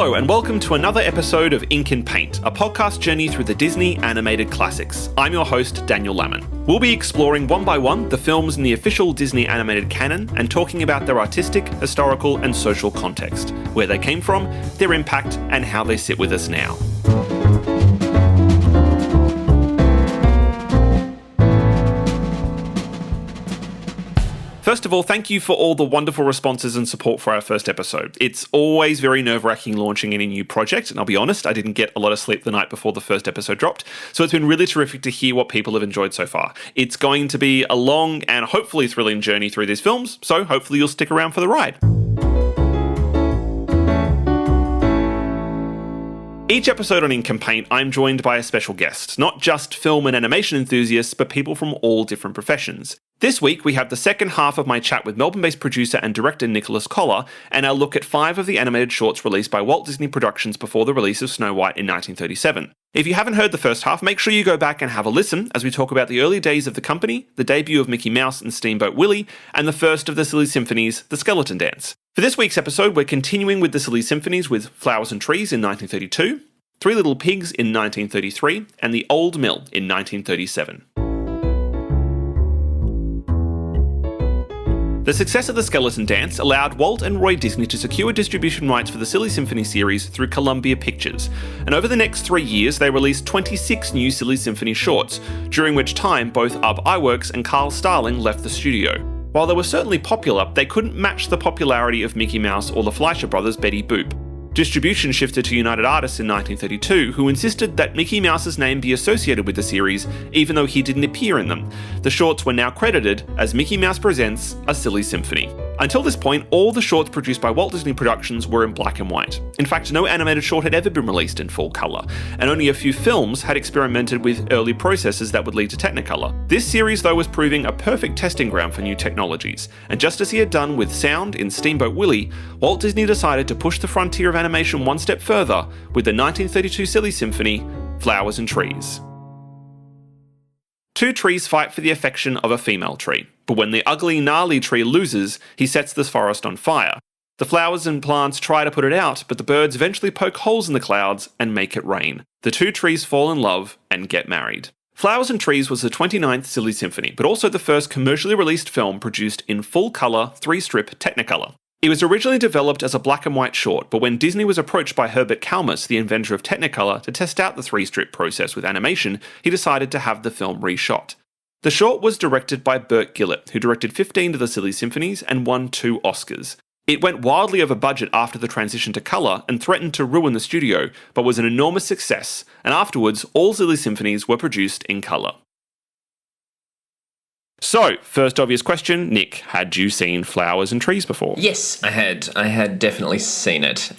Hello and welcome to another episode of Ink and Paint, a podcast journey through the Disney animated classics. I'm your host, Daniel Lamon. We'll be exploring one by one the films in the official Disney animated canon and talking about their artistic, historical and social context, where they came from, their impact and how they sit with us now. First of all, thank you for all the wonderful responses and support for our first episode. It's always very nerve-wracking launching any new project, and I'll be honest, I didn't get a lot of sleep the night before the first episode dropped, so it's been really terrific to hear what people have enjoyed so far. It's going to be a long and hopefully thrilling journey through these films, so hopefully you'll stick around for the ride. Each episode on Ink and Paint, I'm joined by a special guest, not just film and animation enthusiasts, but people from all different professions. This week, we have the second half of my chat with Melbourne-based producer and director Nicholas Colla, and our look at 5 of the animated shorts released by Walt Disney Productions before the release of Snow White in 1937. If you haven't heard the first half, make sure you go back and have a listen as we talk about the early days of the company, the debut of Mickey Mouse and Steamboat Willie, and the first of the Silly Symphonies, The Skeleton Dance. For this week's episode, we're continuing with the Silly Symphonies with Flowers and Trees in 1932, Three Little Pigs in 1933, and The Old Mill in 1937. The success of The Skeleton Dance allowed Walt and Roy Disney to secure distribution rights for the Silly Symphony series through Columbia Pictures, and over the next 3 years they released 26 new Silly Symphony shorts, during which time both Ub Iwerks and Carl Starling left the studio. While they were certainly popular, they couldn't match the popularity of Mickey Mouse or the Fleischer Brothers' Betty Boop. Distribution shifted to United Artists in 1932, who insisted that Mickey Mouse's name be associated with the series, even though he didn't appear in them. The shorts were now credited as Mickey Mouse Presents A Silly Symphony. Until this point, all the shorts produced by Walt Disney Productions were in black and white. In fact, no animated short had ever been released in full colour, and only a few films had experimented with early processes that would lead to Technicolor. This series, though, was proving a perfect testing ground for new technologies, and just as he had done with sound in Steamboat Willie, Walt Disney decided to push the frontier of animation one step further with the 1932 Silly Symphony, Flowers and Trees. Two trees fight for the affection of a female tree, but when the ugly, gnarly tree loses, he sets this forest on fire. The flowers and plants try to put it out, but the birds eventually poke holes in the clouds and make it rain. The two trees fall in love and get married. Flowers and Trees was the 29th Silly Symphony, but also the first commercially released film produced in full-colour, 3-strip Technicolor. It was originally developed as a black and white short, but when Disney was approached by Herbert Kalmus, the inventor of Technicolor, to test out the 3-strip process with animation, he decided to have the film reshot. The short was directed by Burt Gillett, who directed 15 of the Silly Symphonies and won 2 Oscars. It went wildly over budget after the transition to colour and threatened to ruin the studio, but was an enormous success, and afterwards all Silly Symphonies were produced in colour. So, first obvious question, Nick, had you seen Flowers and Trees before? Yes, I had. I had definitely seen it.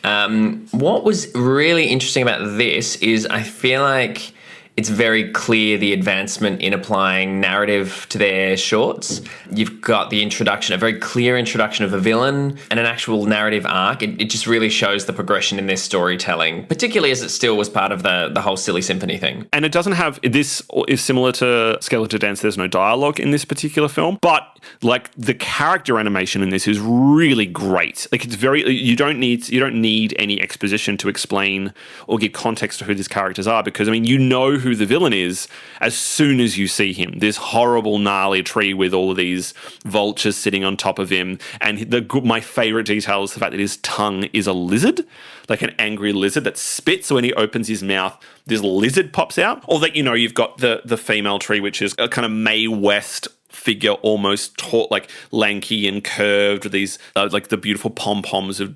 What was really interesting about this is I feel like it's very clear the advancement in applying narrative to their shorts. You've got the introduction, a very clear introduction of a villain and an actual narrative arc. It just really shows the progression in their storytelling, particularly as it still was part of the whole Silly Symphony thing. And it doesn't have, this is similar to Skeleton Dance, there's no dialogue in this particular film, but like the character animation in this is really great. Like it's very, you don't need any exposition to explain or give context to who these characters are, because I mean, you know who the villain is as soon as you see him. This horrible, gnarly tree with all of these vultures sitting on top of him. And my favourite detail is the fact that his tongue is a lizard, like an angry lizard that spits. So when he opens his mouth, this lizard pops out. Or that, you've got the female tree, which is a kind of Mae West figure, almost like lanky and curved with these like the beautiful pom-poms of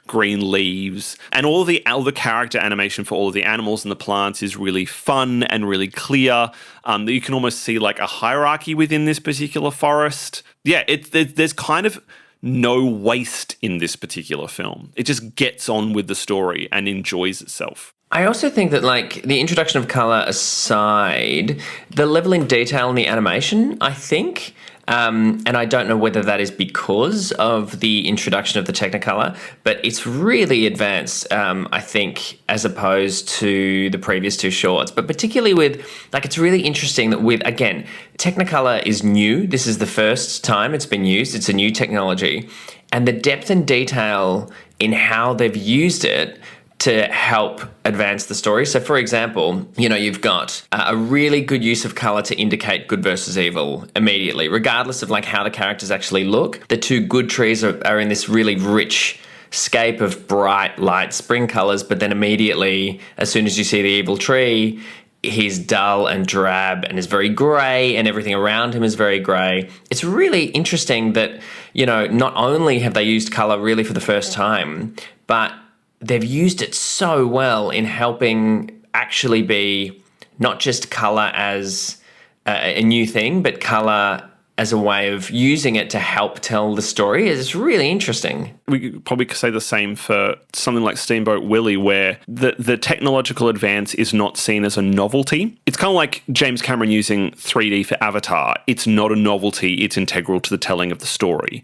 green leaves, and all the character animation for all of the animals and the plants is really fun and really clear. You can almost see like a hierarchy within this particular forest. Yeah, there's kind of no waste in this particular film. It just gets on with the story and enjoys itself. I also think that, like, the introduction of colour aside, the level in detail in the animation, I think, and I don't know whether that is because of the introduction of the Technicolor, but it's really advanced, I think, as opposed to the previous 2 shorts. But particularly with, like, it's really interesting that with, again, Technicolor is new. This is the first time it's been used. It's a new technology. And the depth and detail in how they've used it to help advance the story. So, for example, you've got a really good use of color to indicate good versus evil immediately, regardless of like how the characters actually look. The two good trees are in this really rich scape of bright, light spring colors, but then immediately, as soon as you see the evil tree, he's dull and drab and is very grey, and everything around him is very grey. It's really interesting that, not only have they used colour really for the first time, but they've used it so well in helping actually be not just colour as a new thing, but colour as a way of using it to help tell the story. It's really interesting. We probably could say the same for something like Steamboat Willie, where the technological advance is not seen as a novelty. It's kind of like James Cameron using 3D for Avatar. It's not a novelty. It's integral to the telling of the story.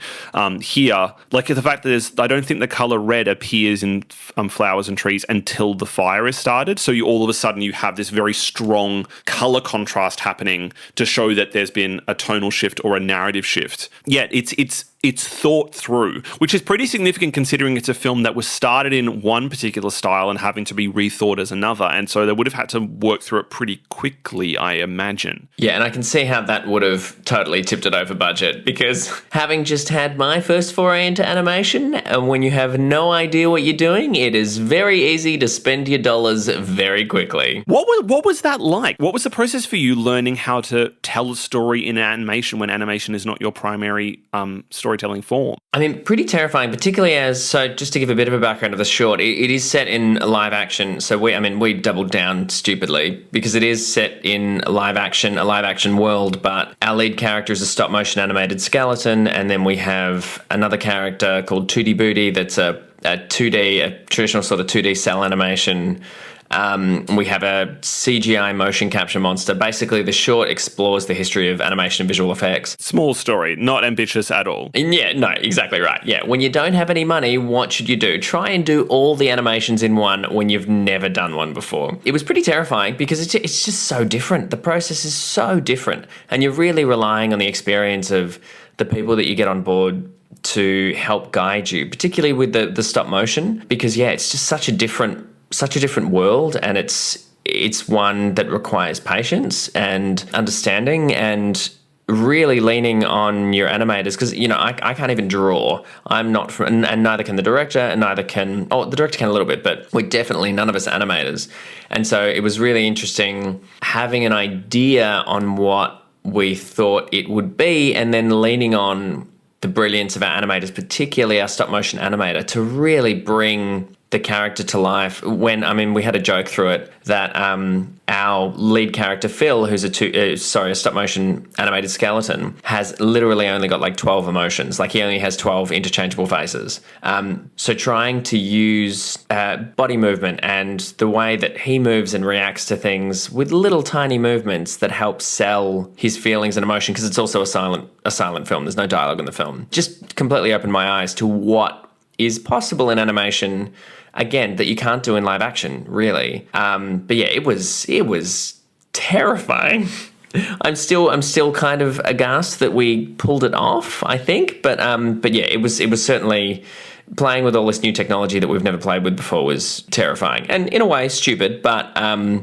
Here, like the fact that I don't think the colour red appears in flowers and trees until the fire is started. So all of a sudden you have this very strong colour contrast happening to show that there's been a tonal shift or a narrative shift. Yet it's thought through, which is pretty significant considering it's a film that was started in one particular style and having to be rethought as another. And so they would have had to work through it pretty quickly, I imagine. Yeah, and I can see how that would have totally tipped it over budget, because having just had my first foray into animation, and when you have no idea what you're doing, it is very easy to spend your dollars very quickly. What was that like? What was the process for you learning how to tell a story in animation when animation is not your primary storytelling form? I mean, pretty terrifying, particularly just to give a bit of a background of the short, it is set in live action. So we doubled down stupidly because it is set in a live action world, but our lead character is a stop motion animated skeleton. And then we have another character called 2D Booty that's a traditional sort of 2D cell animation. We have a CGI motion capture monster. Basically, the short explores the history of animation and visual effects. Small story, not ambitious at all. Yeah, no, exactly right. Yeah, when you don't have any money, what should you do? Try and do all the animations in one when you've never done one before. It was pretty terrifying because it's just so different. The process is so different, and you're really relying on the experience of the people that you get on board to help guide you, particularly with the stop motion, because it's just such a different world, and it's one that requires patience and understanding and really leaning on your animators, because I can't even draw. I'm not and neither can the director, and the director can a little bit, but we're definitely none of us animators. And so it was really interesting having an idea on what we thought it would be, and then leaning on the brilliance of our animators, particularly our stop motion animator, to really bring the character to life. We had a joke through it that our lead character Phil, who's a stop motion animated skeleton, has literally only got like 12 emotions. Like he only has 12 interchangeable faces. So trying to use body movement and the way that he moves and reacts to things with little tiny movements that help sell his feelings and emotion, because it's also a silent film. There's no dialogue in the film. Just completely opened my eyes to what is possible in animation, again, that you can't do in live action, really. But yeah, it was terrifying. I'm still kind of aghast that we pulled it off, I think. But yeah, it was certainly, playing with all this new technology that we've never played with before was terrifying, and in a way stupid, but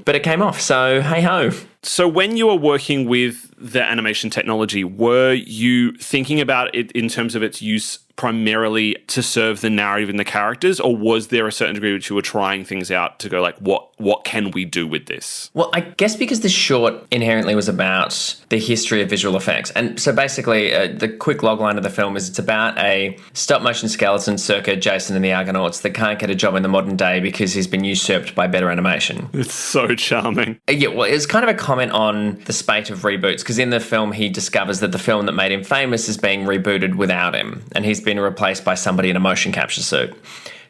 it came off. So hey ho. So when you were working with the animation technology, were you thinking about it in terms of its use primarily to serve the narrative and the characters, or was there a certain degree which you were trying things out to go like, what can we do with this? Well, I guess because the short inherently was about the history of visual effects. And so basically the quick logline of the film is it's about a stop motion skeleton circa Jason and the Argonauts that can't get a job in the modern day because he's been usurped by better animation. It's so charming. Yeah, well, it was kind of a comment on the spate of reboots, because in the film he discovers that the film that made him famous is being rebooted without him, and he's been replaced by somebody in a motion capture suit.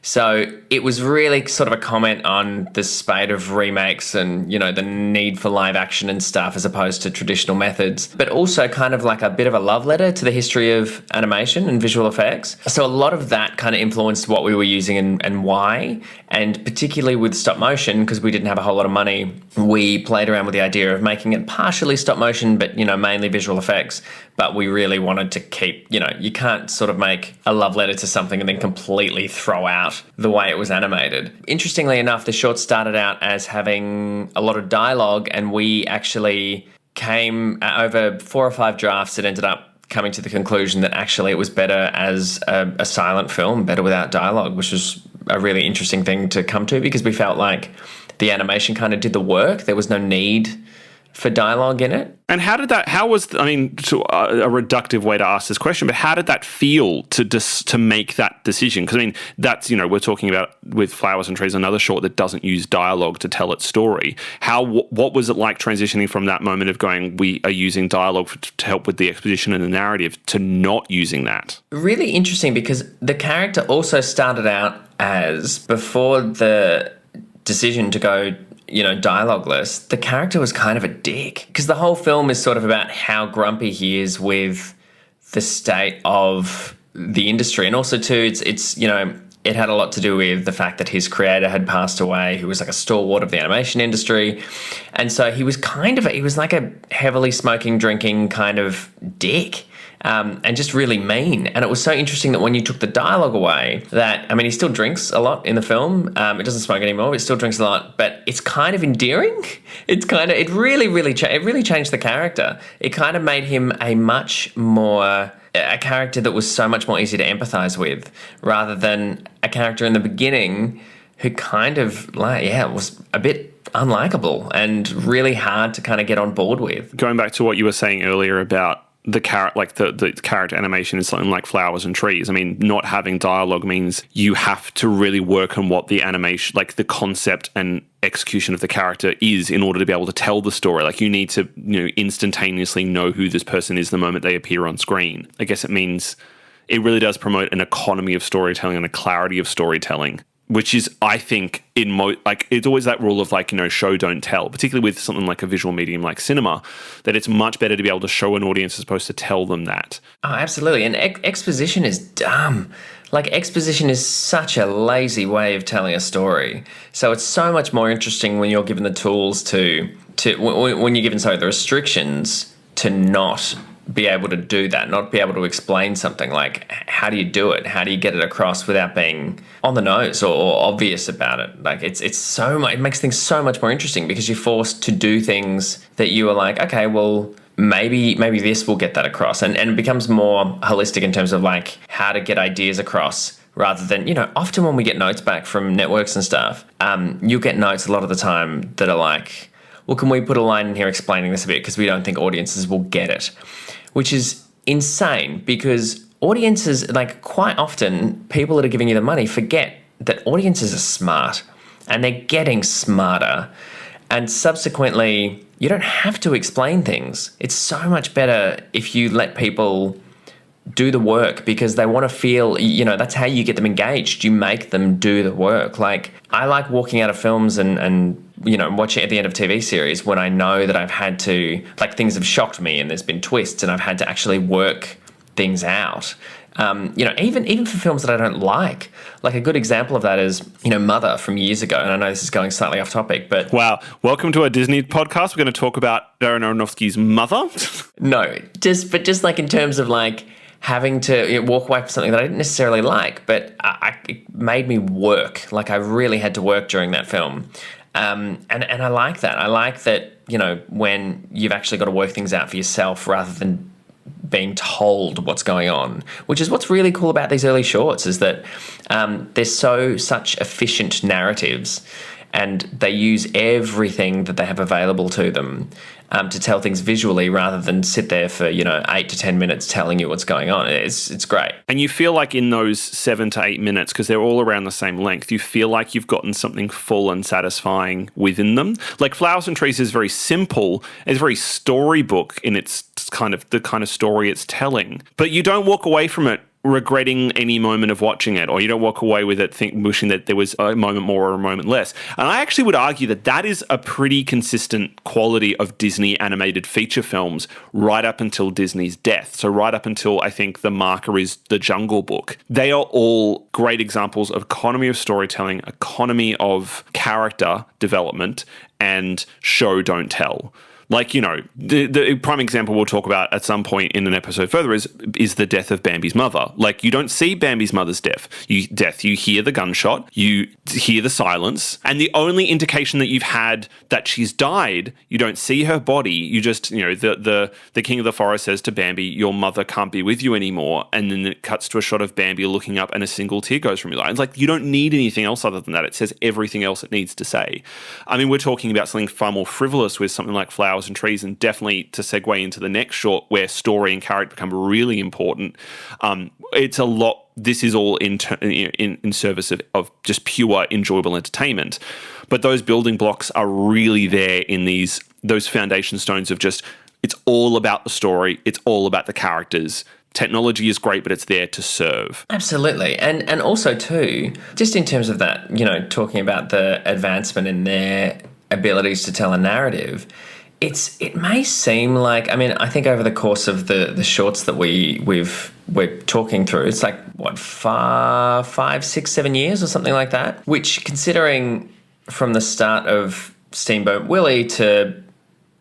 So it was really sort of a comment on the spate of remakes and, the need for live action and stuff as opposed to traditional methods, but also kind of like a bit of a love letter to the history of animation and visual effects. So a lot of that kind of influenced what we were using and why, and particularly with stop motion, because we didn't have a whole lot of money, we played around with the idea of making it partially stop motion, but, mainly visual effects. But we really wanted to keep, you can't sort of make a love letter to something and then completely throw out out the way it was animated. Interestingly enough, the short started out as having a lot of dialogue, and we actually came over 4 or 5 drafts. It ended up coming to the conclusion that actually it was better as a silent film, better without dialogue, which was a really interesting thing to come to, because we felt like the animation kind of did the work. There was no need for dialogue in it. And how was, a reductive way to ask this question, but how did that feel to make that decision? Because, that's, we're talking about with Flowers and Trees, another short that doesn't use dialogue to tell its story. What was it like transitioning from that moment of going, we are using dialogue to help with the exposition and the narrative, to not using that? Really interesting, because the character also started out as, before the decision to go dialogueless, the character was kind of a dick, because the whole film is sort of about how grumpy he is with the state of the industry. And also too, it's it had a lot to do with the fact that his creator had passed away, who was like a stalwart of the animation industry. And so he was like a heavily smoking, drinking kind of dick. And just really mean. And it was so interesting that when you took the dialogue away, that, he still drinks a lot in the film. It doesn't smoke anymore, but it still drinks a lot. But it's kind of endearing. It really changed the character. It kind of made him a character that was so much more easy to empathize with, rather than a character in the beginning who kind of was a bit unlikable and really hard to kind of get on board with. Going back to what you were saying earlier about the character animation in something like Flowers and Trees. Not having dialogue means you have to really work on what the animation, like the concept and execution of the character is, in order to be able to tell the story. Like, you need to, instantaneously know who this person is the moment they appear on screen. I guess it means it really does promote an economy of storytelling and a clarity of storytelling, which is, I think, it's always that rule of show, don't tell, particularly with something like a visual medium like cinema, that it's much better to be able to show an audience as opposed to tell them that. Oh, absolutely. And exposition is dumb. Exposition is such a lazy way of telling a story. So it's so much more interesting when you're given the tools when you're given, the restrictions to not be able to do that, not be able to explain something. Like, how do you do it? How do you get it across without being on the nose or obvious about it? It makes things so much more interesting, because you're forced to do things that you are like, okay, well, maybe this will get that across. And it becomes more holistic in terms of how to get ideas across, rather than, often when we get notes back from networks and stuff, you'll get notes a lot of the time that are like, well, can we put a line in here explaining this a bit, because we don't think audiences will get it. Which is insane, because audiences, quite often, people that are giving you the money forget that audiences are smart, and they're getting smarter. And subsequently, you don't have to explain things. It's so much better if you let people do the work, because they want to feel, that's how you get them engaged. You make them do the work. I like walking out of films and watching at the end of TV series when I know that I've had to, things have shocked me and there's been twists and I've had to actually work things out. Even for films that I don't like. A good example of that is, Mother from years ago. And I know this is going slightly off topic, but... Wow. Welcome to our Disney podcast. We're going to talk about Darren Aronofsky's Mother. No, just in terms of having to walk away from something that I didn't necessarily like, but it made me work. I really had to work during that film. And I like that. I like that, when you've actually got to work things out for yourself rather than being told what's going on, which is what's really cool about these early shorts, is that they're such efficient narratives, and they use everything that they have available to them to tell things visually, rather than sit there for 8 to 10 minutes telling you what's going on. It's great. And you feel like in those 7 to 8 minutes, because they're all around the same length, you feel like you've gotten something full and satisfying within them. Flowers and Trees is very simple. It's very storybook in its the kind of story it's telling, but you don't walk away from it regretting any moment of watching it, or you don't walk away with it wishing that there was a moment more or a moment less. And I actually would argue that that is a pretty consistent quality of Disney animated feature films right up until Disney's death. So right up until, I think, the marker is The Jungle Book. They are all great examples of economy of storytelling, economy of character development, and show, don't tell. Like, the prime example we'll talk about at some point in an episode further is the death of Bambi's mother. Like, you don't see Bambi's mother's death. You hear the gunshot, you hear the silence, and the only indication that you've had that she's died, you don't see her body. You just, the king of the forest says to Bambi, your mother can't be with you anymore. And then it cuts to a shot of Bambi looking up and a single tear goes from his eye. It's like, you don't need anything else other than that. It says everything else it needs to say. I mean, we're talking about something far more frivolous with something like Flowers and Trees, and definitely to segue into the next short where story and character become really important. It's a lot. This is all in service of just pure enjoyable entertainment. But those building blocks are really there in those foundation stones of just, it's all about the story. It's all about the characters. Technology is great, but it's there to serve. Absolutely. And also too, just in terms of that, talking about the advancement in their abilities to tell a narrative, it may seem like, I mean, I think over the course of the shorts that we're talking through, it's like, 5, 6, 7 years or something like that, which, considering from the start of Steamboat Willie to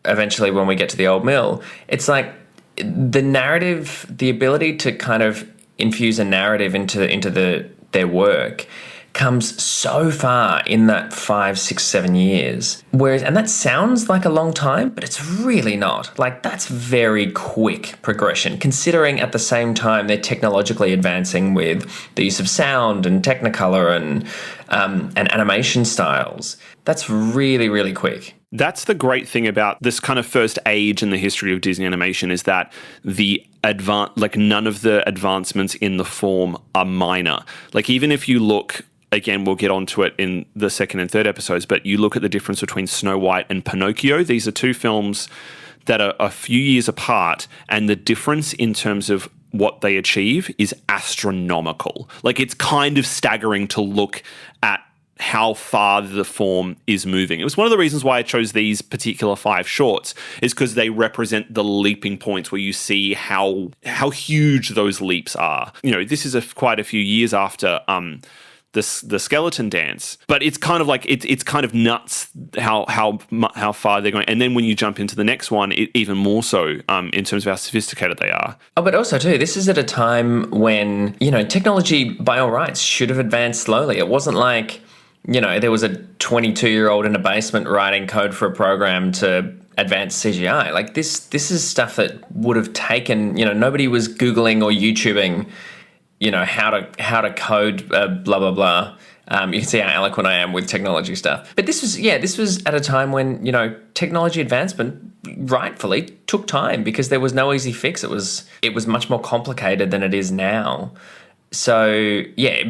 eventually when we get to the Old Mill, it's like the narrative, the ability to kind of infuse a narrative into their work comes so far in that 5, 6, 7 years. And that sounds like a long time, but it's really not. Like, that's very quick progression, considering at the same time they're technologically advancing with the use of sound and Technicolor and animation styles. That's really, really quick. That's the great thing about this kind of first age in the history of Disney animation, is that none of the advancements in the form are minor. Like, even if you look, again, we'll get onto it in the second and third episodes, but you look at the difference between Snow White and Pinocchio. These are two films that are a few years apart, and the difference in terms of what they achieve is astronomical. Like, it's kind of staggering to look at how far the form is moving. It was one of the reasons why I chose these particular 5 shorts, is because they represent the leaping points where you see how huge those leaps are. This is quite a few years after the skeleton dance, but it's kind of like it's kind of nuts how far they're going. And then when you jump into the next one, even more so in terms of how sophisticated they are. Oh, but also too, this is at a time when technology by all rights should have advanced slowly. It wasn't like there was a 22-year-old in a basement writing code for a program to advance CGI. Like, this is stuff that would have taken, nobody was Googling or YouTubing, how to code blah, blah, blah. You can see how eloquent I am with technology stuff. But this was at a time when, technology advancement rightfully took time because there was no easy fix. It was much more complicated than it is now. So, yeah,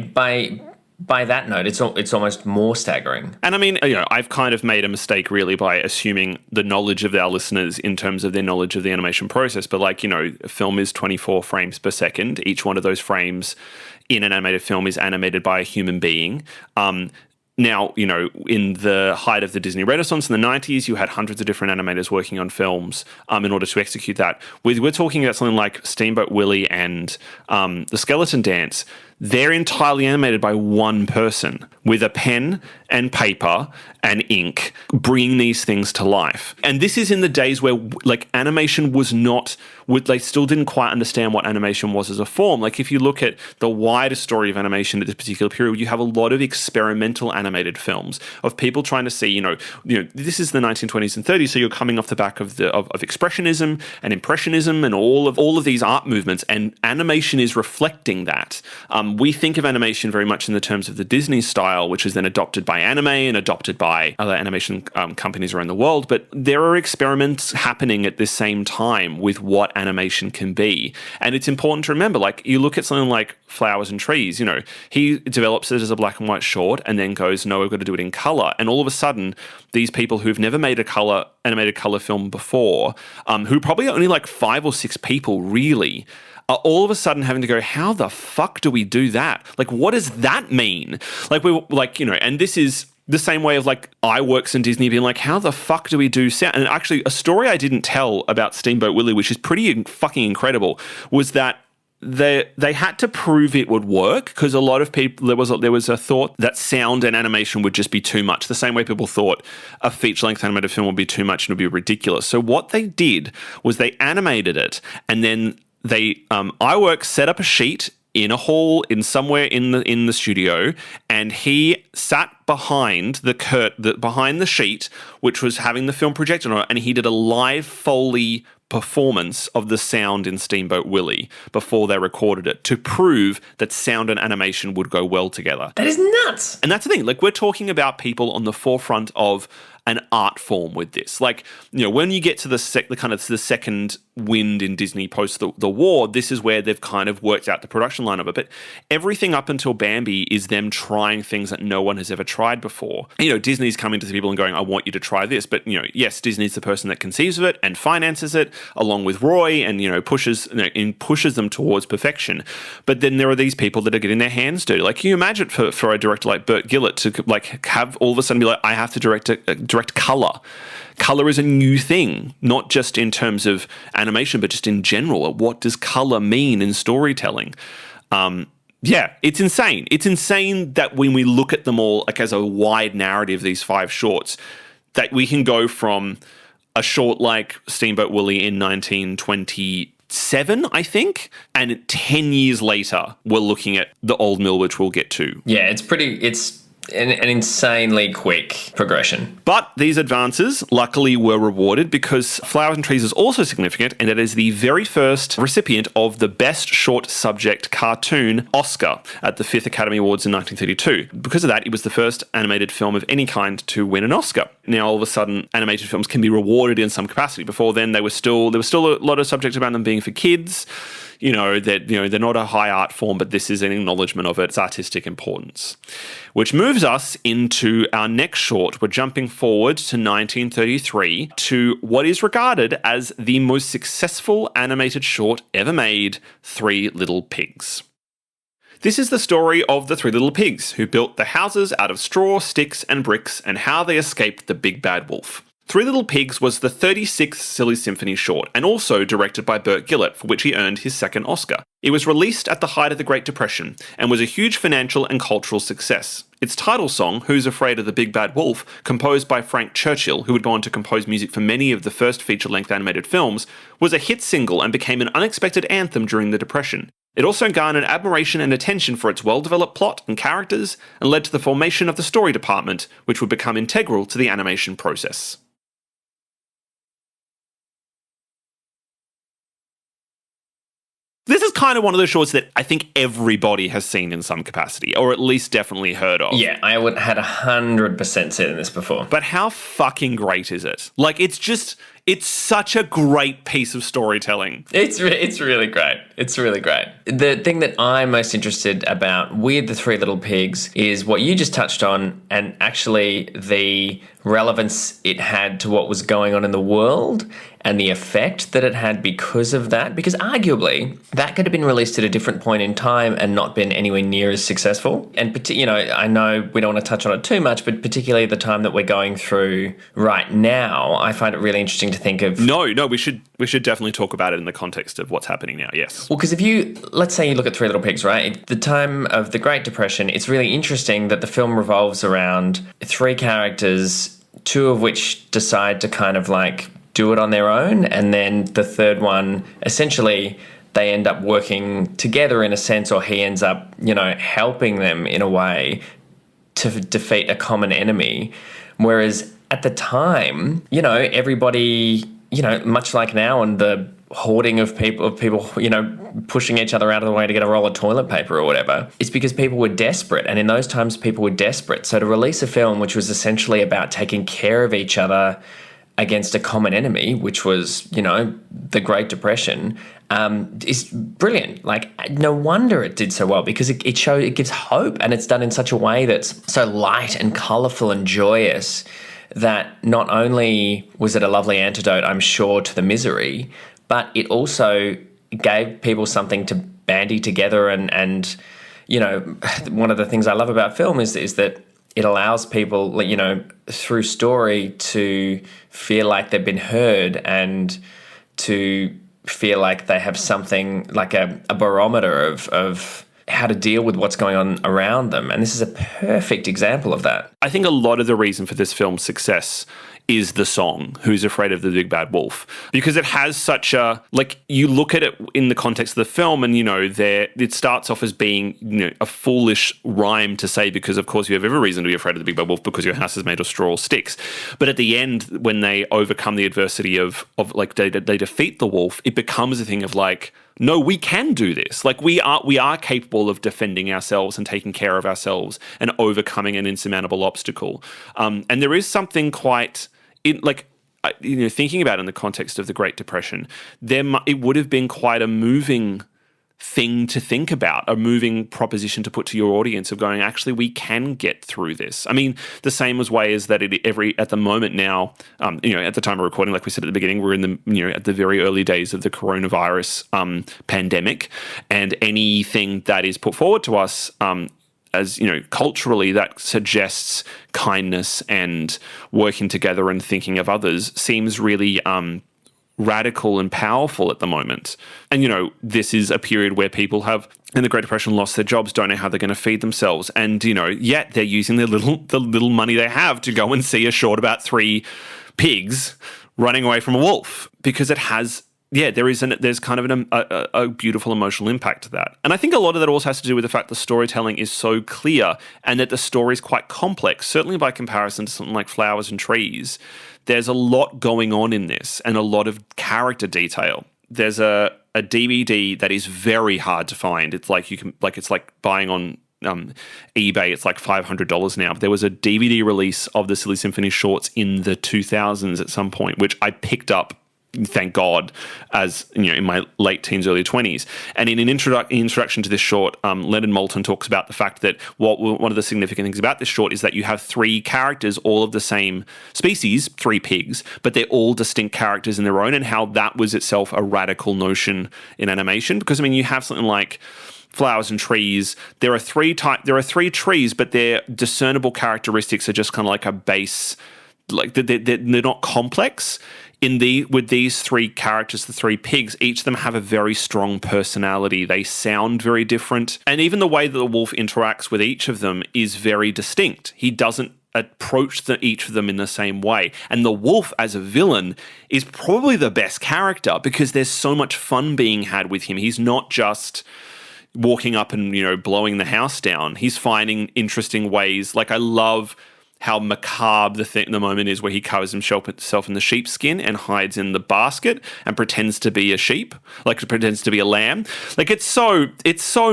by that note, it's almost more staggering. And I mean, I've kind of made a mistake really by assuming the knowledge of our listeners in terms of their knowledge of the animation process. But a film is 24 frames per second. Each one of those frames in an animated film is animated by a human being. Now, in the height of the Disney Renaissance in the 90s, you had hundreds of different animators working on films in order to execute that. We're talking about something like Steamboat Willie and The Skeleton Dance. They're entirely animated by one person with a pen and paper and ink, bringing these things to life. And this is in the days where animation was not, they still didn't quite understand what animation was as a form. Like, if you look at the wider story of animation at this particular period, you have a lot of experimental animated films of people trying to see, this is the 1920s and 30s, so you're coming off the back of expressionism and impressionism and all of these art movements, and animation is reflecting that. We think of animation very much in the terms of the Disney style, which is then adopted by anime and adopted by other animation companies around the world. But there are experiments happening at the same time with what animation can be. And it's important to remember, you look at something like Flowers and Trees, he develops it as a black and white short and then goes, no, we've got to do it in color. And all of a sudden, these people who've never made a animated color film before, who probably only 5 or 6 people really, are all of a sudden having to go, how the fuck do we do that? What does that mean? And this is the same way of iWorks and Disney being how the fuck do we do sound? And actually, a story I didn't tell about Steamboat Willie, which is pretty fucking incredible, was that they had to prove it would work, because a lot of people, there was a thought that sound and animation would just be too much, the same way people thought a feature-length animated film would be too much and would be ridiculous. So what they did was they animated it, and then iWorks set up a sheet in a hall in somewhere in the studio, and he sat behind behind the sheet, which was having the film projected on it, and he did a live Foley performance of the sound in Steamboat Willie before they recorded it, to prove that sound and animation would go well together. That is nuts. And that's the thing. Like, we're talking about people on the forefront of an art form with this. Like, when you get to the second wind in Disney post the war, this is where they've kind of worked out the production line of it. But everything up until Bambi is them trying things that no one has ever tried before. Disney's coming to the people and going, I want you to try this. But, yes, Disney's the person that conceives of it and finances it, along with Roy, and, pushes them towards perfection. But then there are these people that are getting their hands dirty. Like, can you imagine for a director like Burt Gillett to have all of a sudden be like, I have to direct color. Color is a new thing, not just in terms of animation, but just in general. What does color mean in storytelling? Yeah, it's insane. It's insane that when we look at them all as a wide narrative, these 5 shorts, that we can go from a short like Steamboat Willie in 1927, I think, and 10 years later, we're looking at The Old Mill, which we'll get to. Yeah, it's an insanely quick progression. But these advances luckily were rewarded, because Flowers and Trees is also significant, and it is the very first recipient of the Best Short Subject Cartoon Oscar at the 5th Academy Awards in 1932. Because of that, it was the first animated film of any kind to win an Oscar. Now, all of a sudden, animated films can be rewarded in some capacity. Before then, there was still a lot of subject about them being for kids. They're not a high art form, but this is an acknowledgement of its artistic importance. Which moves us into our next short. We're jumping forward to 1933 to what is regarded as the most successful animated short ever made, Three Little Pigs. This is the story of the 3 little pigs who built the houses out of straw, sticks, and bricks, and how they escaped the big bad wolf. 3 Little Pigs was the 36th Silly Symphony short, and also directed by Burt Gillett, for which he earned his second Oscar. It was released at the height of the Great Depression, and was a huge financial and cultural success. Its title song, Who's Afraid of the Big Bad Wolf, composed by Frank Churchill, who would go on to compose music for many of the first feature-length animated films, was a hit single and became an unexpected anthem during the Depression. It also garnered admiration and attention for its well-developed plot and characters, and led to the formation of the story department, which would become integral to the animation process. This is kind of one of those shorts that I think everybody has seen in some capacity, or at least definitely heard of. Yeah, I had 100% seen this before. But how fucking great is it? Like, it's such a great piece of storytelling. It's really great. It's really great. The thing that I'm most interested about with the 3 Little Pigs is what you just touched on, and actually the relevance it had to what was going on in the world, and the effect that it had because of that. Because arguably, that could have been released at a different point in time and not been anywhere near as successful. And, I know we don't want to touch on it too much, but particularly the time that we're going through right now, I find it really interesting to think of... No, we should definitely talk about it in the context of what's happening now, yes. Well, because let's say you look at 3 Little Pigs, right? At the time of the Great Depression, it's really interesting that the film revolves around 3 characters, 2 of which decide to kind of do it on their own, and then the third one, essentially, they end up working together in a sense, or he ends up, helping them in a way to defeat a common enemy. Whereas at the time, everybody, much like now, and the hoarding of people, pushing each other out of the way to get a roll of toilet paper or whatever, it's because people were desperate. And in those times, people were desperate. So to release a film which was essentially about taking care of each other against a common enemy, which was, the Great Depression, is brilliant. No wonder it did so well, because it gives hope, and it's done in such a way that's so light and colourful and joyous that not only was it a lovely antidote, I'm sure, to the misery, but it also gave people something to bandy together. And one of the things I love about film is that it allows people, through story, to feel like they've been heard, and to feel like they have something like a barometer of how to deal with what's going on around them. And this is a perfect example of that. I think a lot of the reason for this film's success is the song, Who's Afraid of the Big Bad Wolf, because it has such a, like, you look at it in the context of the film and, it starts off as being, a foolish rhyme to say, because of course you have every reason to be afraid of the Big Bad Wolf because your house is made of straw or sticks. But at the end, when they overcome the adversity of like, they defeat the wolf, it becomes a thing of like, no, we can do this. Like we are capable of defending ourselves and taking care of ourselves and overcoming an insurmountable obstacle. And there is something quite thinking about it in the context of the Great Depression, it would have been quite a moving thing to think about, a moving proposition to put to your audience of going, actually, we can get through this. I mean, the same way as that at the moment now, at the time of recording, like we said at the beginning, we're in at the very early days of the coronavirus pandemic, and anything that is put forward to us as culturally that suggests kindness and working together and thinking of others seems really radical and powerful at the moment. And, this is a period where people have, in the Great Depression, lost their jobs, don't know how they're going to feed themselves. And, yet they're using the little money they have to go and see a short about 3 pigs running away from a wolf, because it has, there's kind of a beautiful emotional impact to that. And I think a lot of that also has to do with the fact the storytelling is so clear and that the story is quite complex, certainly by comparison to something like Flowers and Trees. There's a lot going on in this and a lot of character detail. There's a DVD that is very hard to find. It's like it's like buying on eBay. It's like $500 now. There was a DVD release of the Silly Symphonies shorts in the 2000s at some point, which I picked up, thank God, as in my late teens, early 20s. And in an introduction to this short, Leonard Maltin talks about the fact that one of the significant things about this short is that you have 3 characters, all of the same species, 3 pigs, but they're all distinct characters in their own, and how that was itself a radical notion in animation. Because you have something like Flowers and Trees. There are 3 trees, but their discernible characteristics are just kind of like a base, like they're not complex. With these 3 characters, the 3 pigs, each of them have a very strong personality. They sound very different. And even the way that the wolf interacts with each of them is very distinct. He doesn't approach each of them in the same way. And the wolf as a villain is probably the best character because there's so much fun being had with him. He's not just walking up and, blowing the house down. He's finding interesting ways. Like, I love how macabre the moment is where he covers himself in the sheepskin and hides in the basket and pretends to be a sheep, like pretends to be a lamb. Like, it's so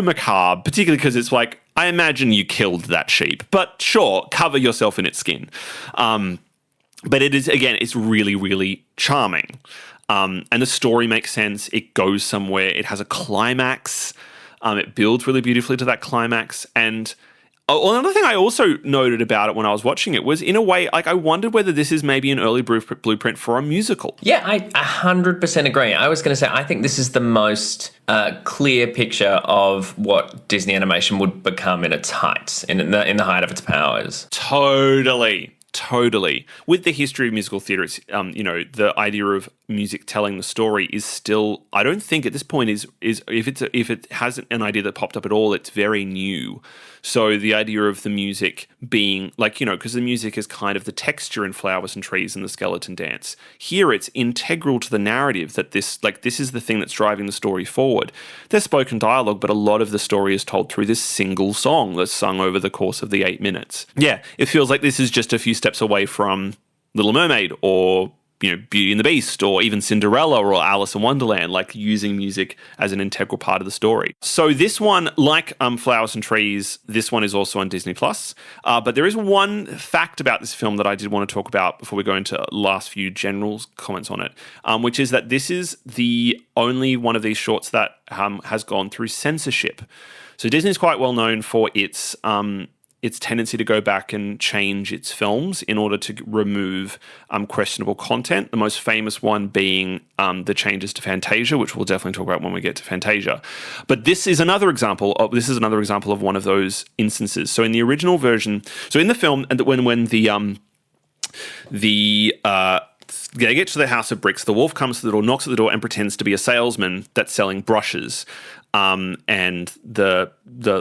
macabre, particularly because it's like, I imagine you killed that sheep, but sure, cover yourself in its skin. But it is, again, it's really, really charming. And the story makes sense. It goes somewhere. It has a climax. It builds really beautifully to that climax. And another thing I also noted about it when I was watching it was, in a way, like, I wondered whether this is maybe an early blueprint for a musical. Yeah, I 100% agree. I was going to say, I think this is the most clear picture of what Disney animation would become in its height, in the height of its powers. Totally. With the history of musical theatre, it's, the idea of music telling the story is still, I don't think at this point is if it hasn't an idea that popped up at all, it's very new. So the idea of the music being like, because the music is kind of the texture in Flowers and Trees and the Skeleton Dance. Here it's integral to the narrative that this is the thing that's driving the story forward. There's spoken dialogue, but a lot of the story is told through this single song that's sung over the course of the 8 minutes. Yeah, it feels like this is just a few steps away from Little Mermaid or Beauty and the Beast, or even Cinderella or Alice in Wonderland, like using music as an integral part of the story. So this one, like Flowers and Trees, this one is also on Disney+. But there is one fact about this film that I did want to talk about before we go into last few general comments on it, which is that this is the only one of these shorts that has gone through censorship. So Disney's quite well known for its tendency to go back and change its films in order to remove questionable content. The most famous one being the changes to Fantasia, which we'll definitely talk about when we get to Fantasia. But this is another example of one of those instances. So in the original version, so in the film, and when the They get to the House of Bricks. The wolf comes to the door, knocks at the door, and pretends to be a salesman that's selling brushes. And the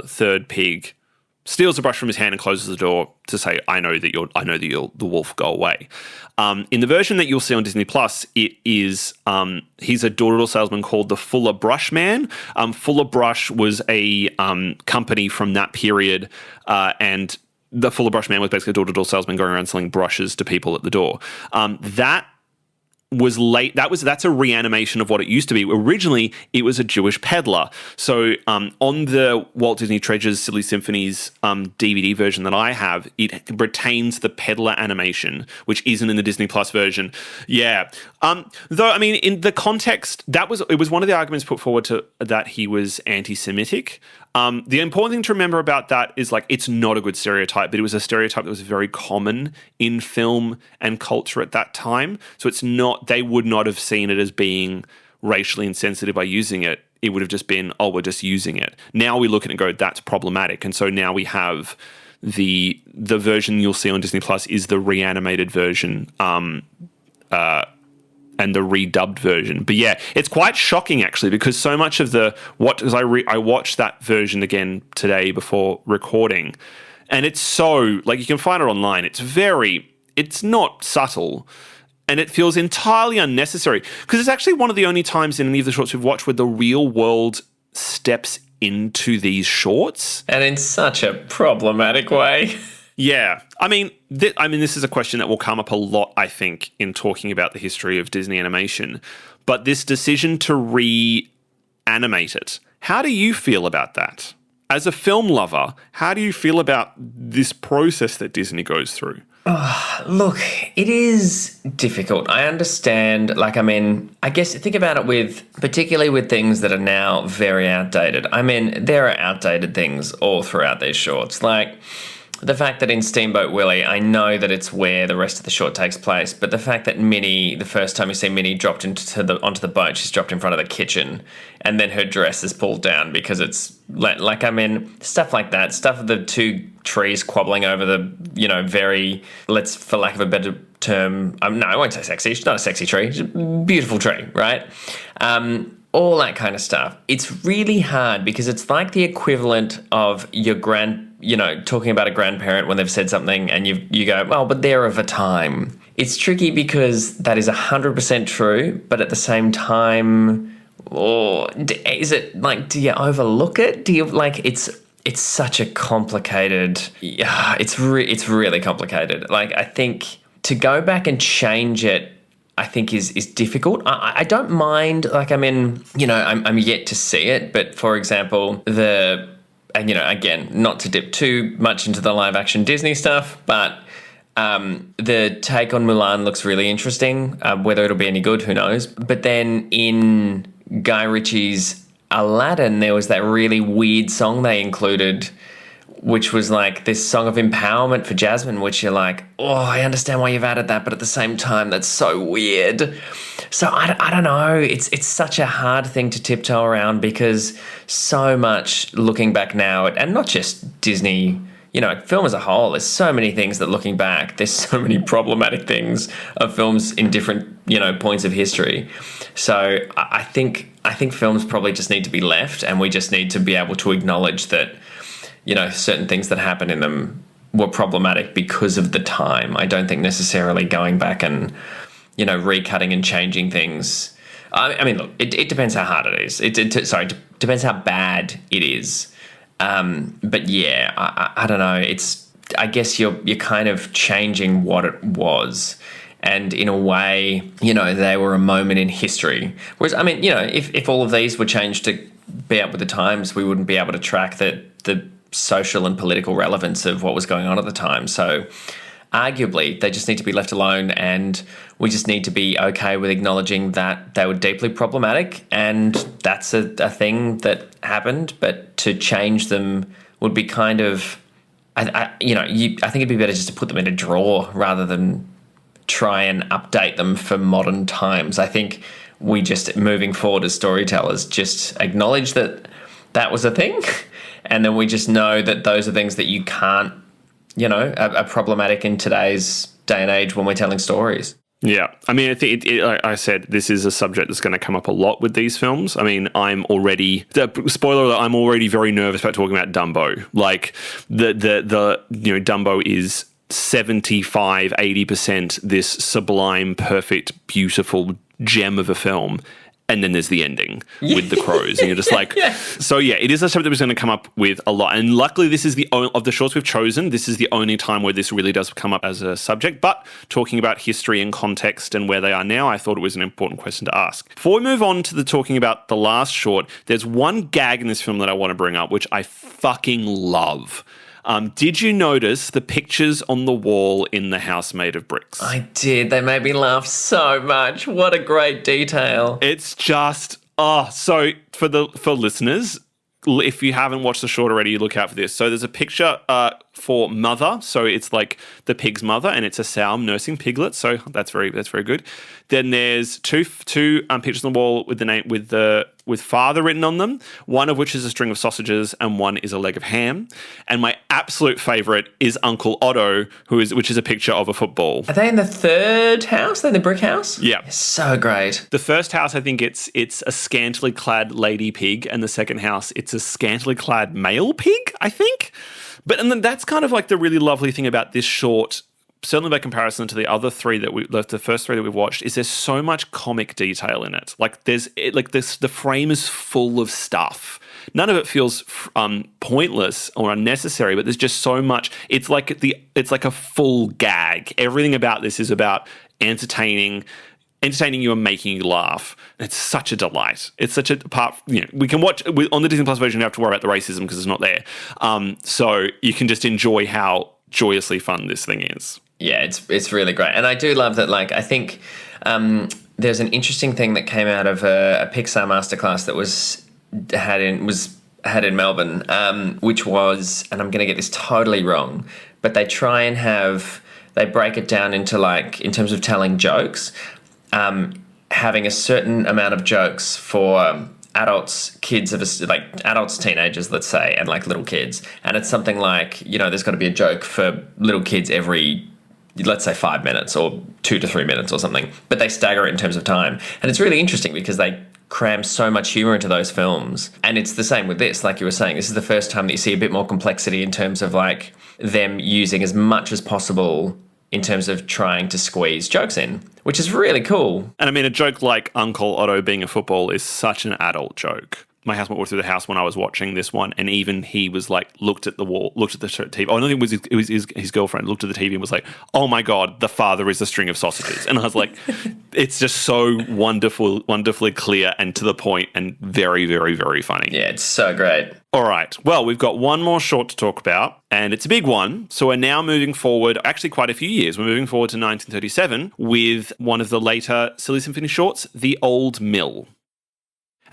third pig steals the brush from his hand and closes the door to say, "I know that you're the wolf. Go away." In the version that you'll see on Disney Plus, it is he's a door-to-door salesman called the Fuller Brush Man. Fuller Brush was a company from that period, and the Fuller Brush Man was basically a door-to-door salesman going around selling brushes to people at the door. That's a reanimation of what it used to be. Originally, it was a Jewish peddler. So on the Walt Disney Treasures Silly Symphonies DVD version that I have, it retains the peddler animation, which isn't in the Disney Plus version. Yeah. Though, I mean, in the context, it was one of the arguments put forward to that he was anti-Semitic. The important thing to remember about that is, like, it's not a good stereotype, but it was a stereotype that was very common in film and culture at that time. So they would not have seen it as being racially insensitive by using it. It would have just been, oh, we're just using it. Now we look at it and go, that's problematic. And so now we have the version you'll see on Disney Plus is the reanimated version, and the redubbed version. But yeah, it's quite shocking actually, because so much of I watched that version again today before recording, and it's so, like, you can find it online. It's not subtle, and it feels entirely unnecessary, because it's actually one of the only times in any of the shorts we've watched where the real world steps into these shorts. And in such a problematic way. Yeah. I mean, this is a question that will come up a lot, I think, in talking about the history of Disney animation. But this decision to reanimate it, how do you feel about that? As a film lover, how do you feel about this process that Disney goes through? Look, it is difficult. I understand. I guess think about it particularly with things that are now very outdated. I mean, there are outdated things all throughout these shorts. Like, the fact that in Steamboat Willie, I know that it's where the rest of the short takes place, but the fact that Minnie, the first time you see Minnie dropped onto the boat, she's dropped in front of the kitchen, and then her dress is pulled down because it's stuff like that. Stuff of the two trees quabbling over the, very, for lack of a better term, no, I won't say sexy. She's not a sexy tree. She's a beautiful tree, right? All that kind of stuff. It's really hard because it's like the equivalent of your talking about a grandparent when they've said something and you go, well, but they're of a time. It's tricky because that is 100% true, but at the same time, is it like, do you overlook it? Do you it's such a complicated, it's really complicated. Like, I think to go back and change it, I think is difficult. I don't mind, I'm yet to see it, but for example, again, not to dip too much into the live action Disney stuff, but the take on Mulan looks really interesting. Whether it'll be any good, who knows? But then in Guy Ritchie's Aladdin, there was that really weird song they included, which was like this song of empowerment for Jasmine, which you're like, oh, I understand why you've added that, but at the same time, that's so weird. So I don't know. It's such a hard thing to tiptoe around because so much looking back now, and not just Disney, film as a whole, there's so many things that looking back, there's so many problematic things of films in different, points of history. So I think films probably just need to be left, and we just need to be able to acknowledge that, certain things that happen in them were problematic because of the time. I don't think necessarily going back and, recutting and changing things. I mean, look, it depends how hard it is. It depends how bad it is. But yeah, I don't know. I guess you're kind of changing what it was. And in a way, they were a moment in history. Whereas, I mean, if all of these were changed to be up with the times, we wouldn't be able to track the social and political relevance of what was going on at the time. So arguably, they just need to be left alone, and we just need to be okay with acknowledging that they were deeply problematic, and that's a thing that happened. But to change them would be kind of, I think it'd be better just to put them in a drawer rather than try and update them for modern times. I think we just, moving forward as storytellers, just acknowledge that that was a thing. And then we just know that those are things that you can't, are problematic in today's day and age when we're telling stories. Yeah. I mean, I think, like I said, this is a subject that's going to come up a lot with these films. I mean, spoiler alert, I'm already very nervous about talking about Dumbo. Like, Dumbo is 75-80% this sublime, perfect, beautiful gem of a film. And then there's the ending with the crows. And you're just like, So yeah, it is a subject that was going to come up with a lot. And luckily, this is of the shorts we've chosen, this is the only time where this really does come up as a subject. But talking about history and context and where they are now, I thought it was an important question to ask. Before we move on to talking about the last short, there's one gag in this film that I want to bring up, which I fucking love. Did you notice the pictures on the wall in the house made of bricks? I did. They made me laugh so much. What a great detail. It's just, so for listeners, if you haven't watched the short already, you look out for this. So there's a picture for mother. So it's like the pig's mother, and it's a sow nursing piglets. So that's very good. Then there's two pictures on the wall with the name with father written on them. One of which is a string of sausages, and one is a leg of ham. And my absolute favorite is Uncle Otto, which is a picture of a football. Are they in the third house? They're in the brick house? Yeah, it's so great. The first house, I think it's a scantily clad lady pig, and the second house, it's a scantily clad male pig, I think. And then that's kind of like the really lovely thing about this short, certainly by comparison to the other three the first three that we've watched, is there's so much comic detail in it. Like the frame is full of stuff. None of it feels pointless or unnecessary, but there's just so much. It's like a full gag. Everything about this is about entertaining you and making you laugh. It's such a delight. It's such a part. We can watch on the Disney Plus version. You don't have to worry about the racism because it's not there. So you can just enjoy how joyously fun this thing is. Yeah, it's really great, and I do love that. Like, I think there's an interesting thing that came out of a Pixar masterclass that was had in Melbourne, which was, and I'm going to get this totally wrong, but they try and they break it down into, like, in terms of telling jokes. Having a certain amount of jokes for adults, adults, teenagers, let's say, and like little kids. And it's something like, there's got to be a joke for little kids every, let's say, 5 minutes or 2 to 3 minutes or something. But they stagger it in terms of time. And it's really interesting because they cram so much humor into those films. And it's the same with this, like you were saying. This is the first time that you see a bit more complexity in terms of, like, them using as much as possible in terms of trying to squeeze jokes in, which is really cool. And I mean, a joke like Uncle Otto being a football is such an adult joke. My housemate walked through the house when I was watching this one, and even he was like, looked at the wall, looked at the TV. Oh, no, it was his girlfriend, looked at the TV and was like, oh my God, the father is a string of sausages. And I was like, it's just so wonderfully clear and to the point and very, very, very funny. Yeah, it's so great. All right. Well, we've got one more short to talk about, and it's a big one. So we're now moving forward, actually quite a few years. We're moving forward to 1937 with one of the later Silly Symphony shorts, The Old Mill.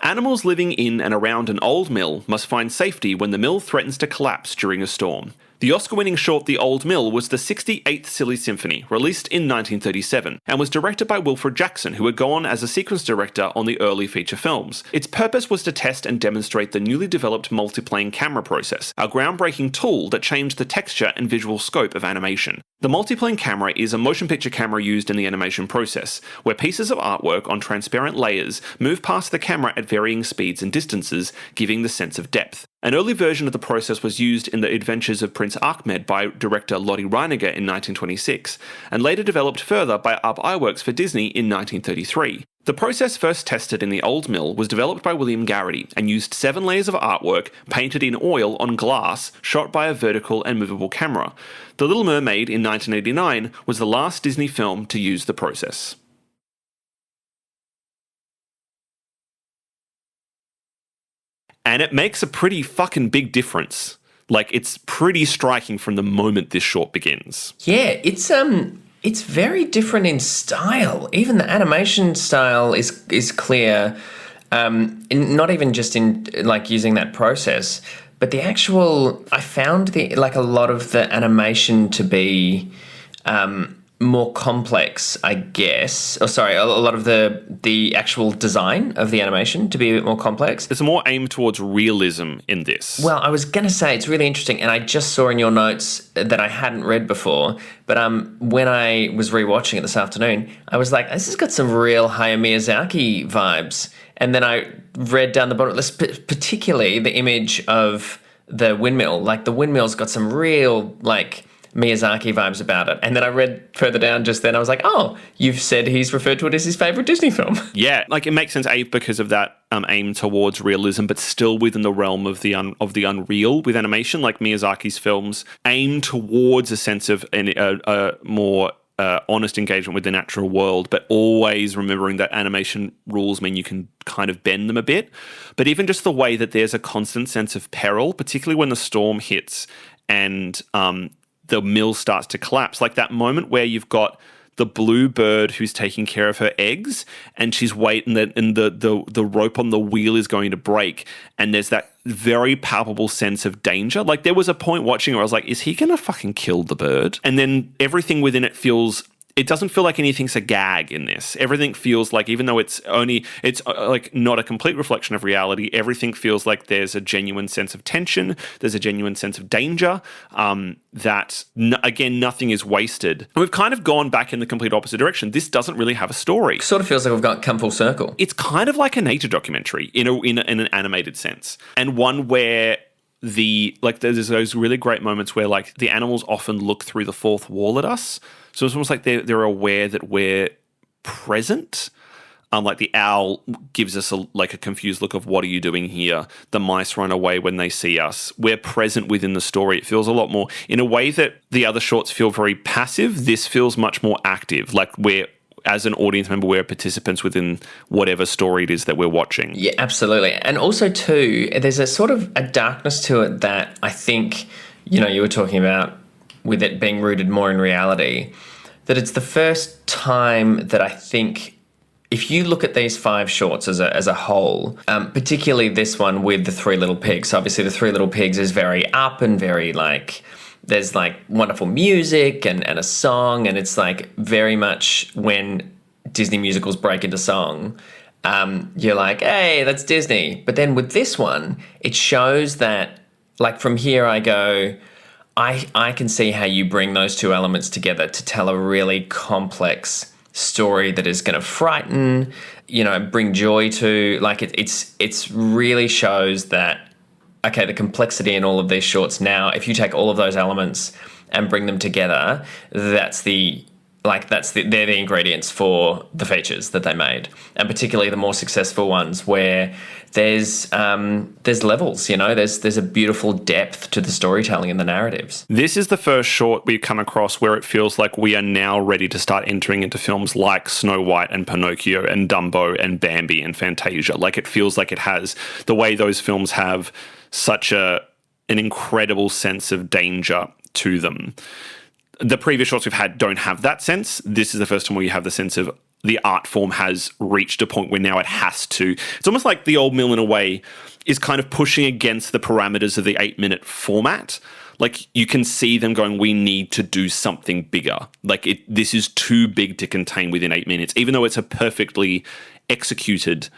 Animals living in and around an old mill must find safety when the mill threatens to collapse during a storm. The Oscar-winning short The Old Mill was the 68th Silly Symphony, released in 1937, and was directed by Wilfred Jackson, who had gone as a sequence director on the early feature films. Its purpose was to test and demonstrate the newly developed multiplane camera process, a groundbreaking tool that changed the texture and visual scope of animation. The multiplane camera is a motion picture camera used in the animation process, where pieces of artwork on transparent layers move past the camera at varying speeds and distances, giving the sense of depth. An early version of the process was used in The Adventures of Prince Ahmed by director Lottie Reiniger in 1926, and later developed further by Ub Iwerks for Disney in 1933. The process first tested in the Old Mill was developed by William Garrity and used 7 layers of artwork painted in oil on glass shot by a vertical and movable camera. The Little Mermaid in 1989 was the last Disney film to use the process. And it makes a pretty fucking big difference. Like, it's pretty striking from the moment this short begins. Yeah, it's very different in style. Even the animation style is clear. Not even just in, like, using that process, but the actual. I found a lot of the animation to be more complex, I guess. Oh, sorry, a lot of the actual design of the animation to be a bit more complex. There's more aim towards realism in this. Well, I was going to say it's really interesting, and I just saw in your notes that I hadn't read before, but when I was rewatching it this afternoon, I was like, this has got some real Hayao Miyazaki vibes. And then I read down the bottom of the list, particularly the image of the windmill. Like, the windmill's got some real, like, Miyazaki vibes about it. And then I read further down just then, I was like, oh, you've said he's referred to it as his favourite Disney film. Yeah, like it makes sense, A, because of that aim towards realism, but still within the realm of the unreal with animation. Like Miyazaki's films aim towards a sense of a more honest engagement with the natural world, but always remembering that animation rules mean you can kind of bend them a bit. But even just the way that there's a constant sense of peril, particularly when the storm hits and the mill starts to collapse, like that moment where you've got the blue bird who's taking care of her eggs and she's waiting and the rope on the wheel is going to break, and there's that very palpable sense of danger. Like there was a point watching where I was like, is he gonna fucking kill the bird? And then everything within it doesn't feel like anything's a gag in this. Everything feels like, even though it's like not a complete reflection of reality, everything feels like there's a genuine sense of tension. There's a genuine sense of danger. Again, nothing is wasted. And we've kind of gone back in the complete opposite direction. This doesn't really have a story. Sort of feels like we've come full circle. It's kind of like a nature documentary in an animated sense, and one where there's those really great moments where like the animals often look through the fourth wall at us. So it's almost like they're aware that we're present. Like the owl gives us a confused look of, what are you doing here? The mice run away when they see us. We're present within the story. It feels a lot more, in a way that the other shorts feel very passive. This feels much more active. Like as an audience member, we're participants within whatever story it is that we're watching. Yeah, absolutely. And also too, there's a sort of a darkness to it that I think, you were talking about with it being rooted more in reality, that it's the first time that I think, if you look at these 5 shorts as a whole, particularly this one with the 3 Little Pigs, so obviously the 3 Little Pigs is very up and very there's wonderful music and a song, and it's very much when Disney musicals break into song, you're like, hey, that's Disney. But then with this one, it shows that, from here I go, I can see how you bring those 2 elements together to tell a really complex story that is going to frighten, bring joy to. It's really shows that, okay, the complexity in all of these shorts now, if you take all of those elements and bring them together, they're the ingredients for the features that they made, and particularly the more successful ones where there's levels, there's a beautiful depth to the storytelling and the narratives. This is the first short we've come across where it feels like we are now ready to start entering into films like Snow White and Pinocchio and Dumbo and Bambi and Fantasia. Like, it feels like it has the way those films have such an incredible sense of danger to them. The previous shorts we've had don't have that sense. This is the first time where you have the sense of the art form has reached a point where now it has to. It's almost like the old mill, in a way, is kind of pushing against the parameters of the 8-minute format. Like, you can see them going, we need to do something bigger. This is too big to contain within 8 minutes, even though it's a perfectly executed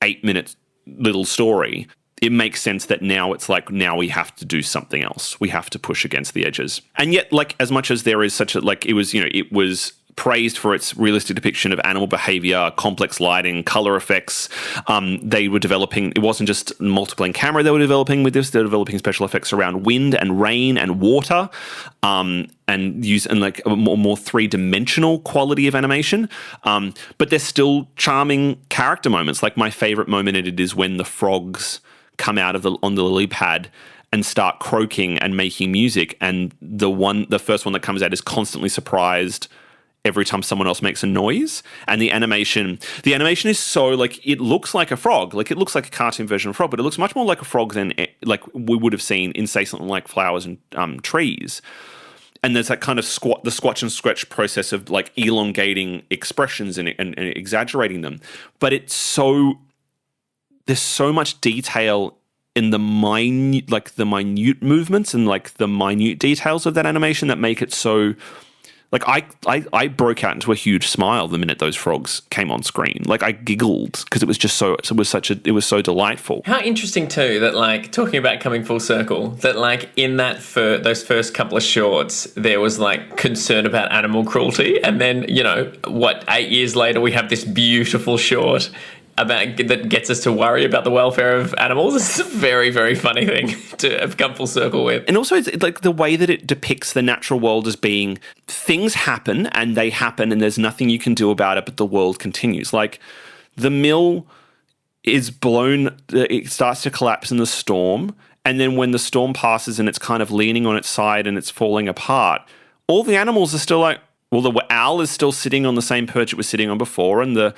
8-minute little story. It makes sense that now it's now we have to do something else. We have to push against the edges. And yet, as much as there is such it was praised for its realistic depiction of animal behavior, complex lighting, color effects. They were developing, it wasn't just multiplaying camera they were developing with this, they were developing special effects around wind and rain and water, and a more three-dimensional quality of animation. But there's still charming character moments. Like, my favorite moment in it is when the frogs come out on the lily pad and start croaking and making music, and the first one that comes out is constantly surprised every time someone else makes a noise. And the animation is so, it looks like a frog. It looks like a cartoon version of a frog, but it looks much more like a frog than we would have seen in, say, something like Flowers and Trees. And there's that kind of the squatch and stretch process of elongating expressions and exaggerating them. But there's so much detail in the minute movements and the minute details of that animation that make it so Like I broke out into a huge smile the minute those frogs came on screen. Like I giggled because it was just so it was so delightful. How interesting too that, like, talking about coming full circle, that like in that those first couple of shorts there was like concern about animal cruelty, and then 8 years later we have this beautiful short about that gets us to worry about the welfare of animals. It's a very, very funny thing to have come full circle with. And also, it's like the way that it depicts the natural world as being things happen and they happen and there's nothing you can do about it, but the world continues. Like the mill is blown, it starts to collapse in the storm. And then when the storm passes and it's kind of leaning on its side and it's falling apart, all the animals are still like, well, the owl is still sitting on the same perch it was sitting on before, and the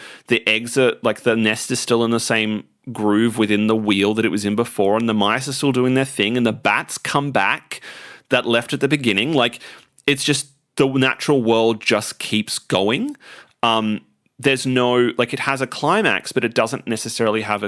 eggs are, like, the nest is still in the same groove within the wheel that it was in before, and the mice are still doing their thing, and the bats come back that left at the beginning. Like, it's just the natural world just keeps going. There's no, like, it has a climax, but it doesn't necessarily have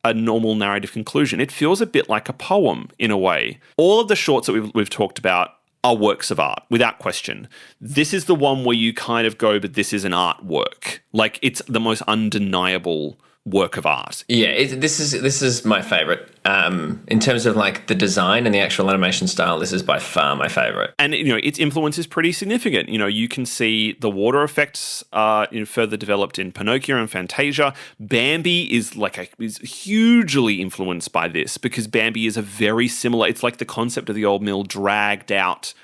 a normal narrative conclusion. It feels a bit like a poem in a way. All of the shorts that we've talked about are works of art, without question. This is the one where you kind of go, but this is an artwork. Like, it's the most undeniable work of art. Yeah, this is my favorite. In terms of like the design and the actual animation style, this is by far my favorite. And its influence is pretty significant. You can see the water effects further developed in Pinocchio and Fantasia. Bambi is is hugely influenced by this, because Bambi is a very similar. It's like the concept of the old mill dragged out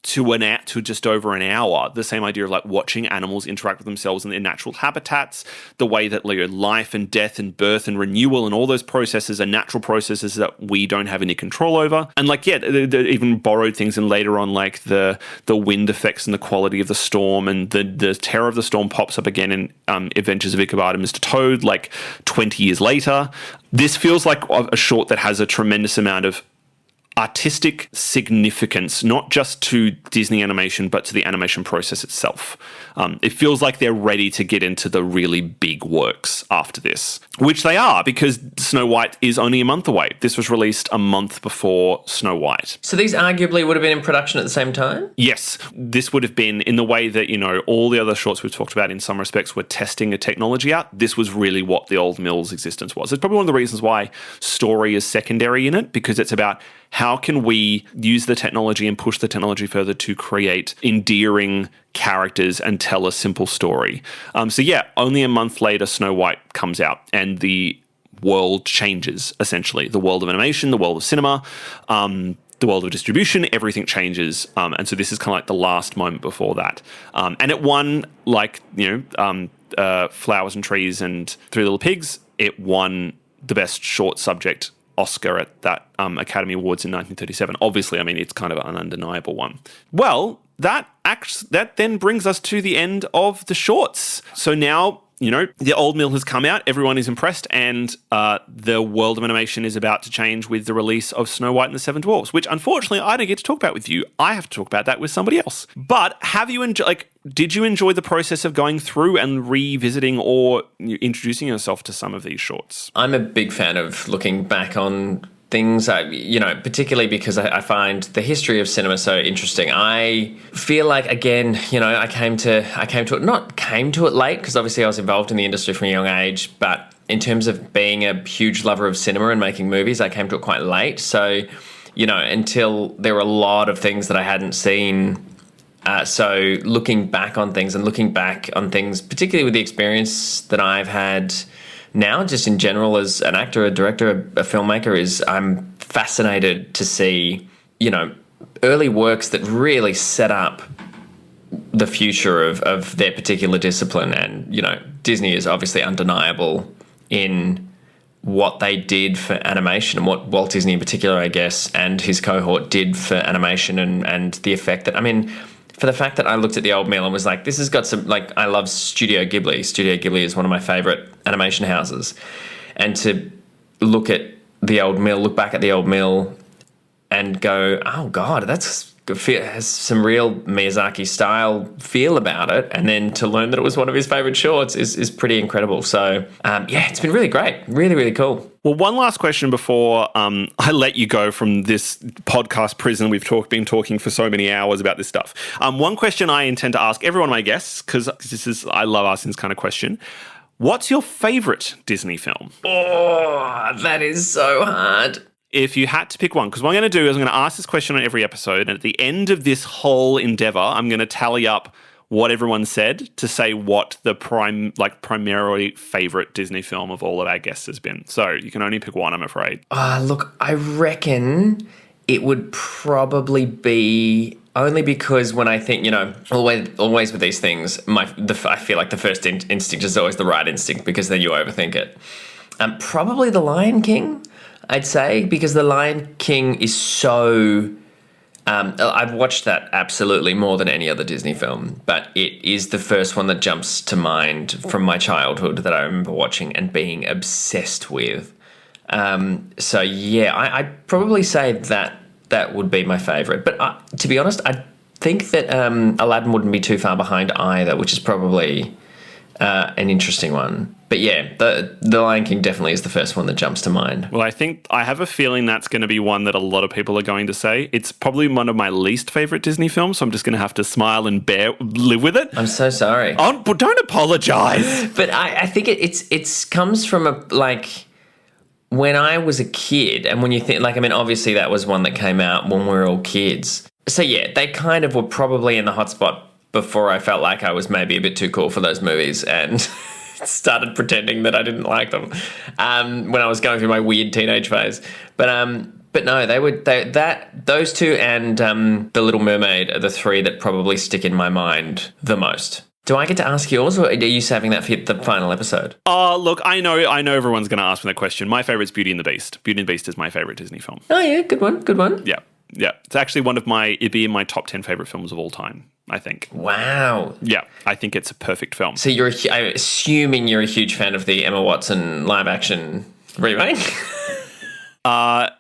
to just over an hour. The same idea of like watching animals interact with themselves in their natural habitats, the way that life and death and birth and renewal and all those processes are natural processes that we don't have any control over. And they even borrowed things, and later on, like the wind effects and the quality of the storm, and the terror of the storm pops up again in Adventures of Ichabod and Mr. Toad, like 20 years later. This feels like a short that has a tremendous amount of artistic significance, not just to Disney animation, but to the animation process itself. It feels like they're ready to get into the really big works after this, which they are, because Snow White is only a month away. This was released a month before Snow White. So these arguably would have been in production at the same time? Yes. This would have been in the way that, all the other shorts we've talked about in some respects were testing a technology out. This was really what the old mill's existence was. It's probably one of the reasons why story is secondary in it, because it's about how can we use the technology and push the technology further to create endearing characters and tell a simple story. Only a month later, Snow White comes out and the world changes, essentially. The world of animation, the world of cinema, the world of distribution, everything changes. And so this is kind of like the last moment before that. And it won, Flowers and Trees and Three Little Pigs. It won the best short subject Oscar at that Academy Awards in 1937. Obviously, it's kind of an undeniable one. Well, that then brings us to the end of the shorts. So now, the old mill has come out, everyone is impressed, and the world of animation is about to change with the release of Snow White and the Seven Dwarfs, which unfortunately I don't get to talk about with you. I have to talk about that with somebody else. But did you enjoy the process of going through and revisiting or introducing yourself to some of these shorts? I'm a big fan of looking back on things, particularly because I find the history of cinema so interesting. I feel like, again, I came to it late, because obviously I was involved in the industry from a young age, but in terms of being a huge lover of cinema and making movies, I came to it quite late. So, until there were a lot of things that I hadn't seen. So looking back on things, particularly with the experience that I've had now, just in general, as an actor, a director, a filmmaker, I'm fascinated to see, early works that really set up the future of their particular discipline. And, Disney is obviously undeniable in what they did for animation, and what Walt Disney in particular, I guess, and his cohort did for animation, and the effect that, for the fact that I looked at the old mill and was like, this has got some, I love Studio Ghibli. Studio Ghibli is one of my favorite animation houses. And to look back at the old mill and go, oh God, has some real Miyazaki style feel about it, and then to learn that it was one of his favorite shorts is pretty incredible. So it's been really great, really, really cool. Well, one last question before I let you go from this podcast prison. We've been talking for so many hours about this stuff. One question I intend to ask every one of my guests, because I love asking this kind of question. What's your favorite Disney film? Oh, that is so hard. If you had to pick one, because what I'm going to do is I'm going to ask this question on every episode, and at the end of this whole endeavor, I'm going to tally up what everyone said to say what the primarily favorite Disney film of all of our guests has been. So you can only pick one, I'm afraid. Look, I reckon it would probably be, only because when I think, always with these things, I feel like the first instinct is always the right instinct, because then you overthink it. Probably The Lion King, I'd say, because The Lion King is so... I've watched that absolutely more than any other Disney film, but it is the first one that jumps to mind from my childhood that I remember watching and being obsessed with. I'd probably say that would be my favourite. But to be honest, I think that Aladdin wouldn't be too far behind either, which is probably an interesting one. But yeah, the Lion King definitely is the first one that jumps to mind. Well, I have a feeling that's going to be one that a lot of people are going to say. It's probably one of my least favourite Disney films, so I'm just going to have to smile and live with it. I'm so sorry. Oh, but don't apologise. But I think it comes from when I was a kid, and when you think, obviously that was one that came out when we were all kids. So yeah, they kind of were probably in the hotspot before I felt like I was maybe a bit too cool for those movies and started pretending that I didn't like them when I was going through my weird teenage phase. But no, those two and The Little Mermaid are the three that probably stick in my mind the most. Do I get to ask yours, or are you saving that for the final episode? Oh, look, I know everyone's going to ask me that question. My favourite's Beauty and the Beast. Beauty and the Beast is my favourite Disney film. Oh yeah, good one. Yeah. It's actually it'd be in my top 10 favourite films of all time, I think. Wow. Yeah, I think it's a perfect film. So I'm assuming you're a huge fan of the Emma Watson live-action remake?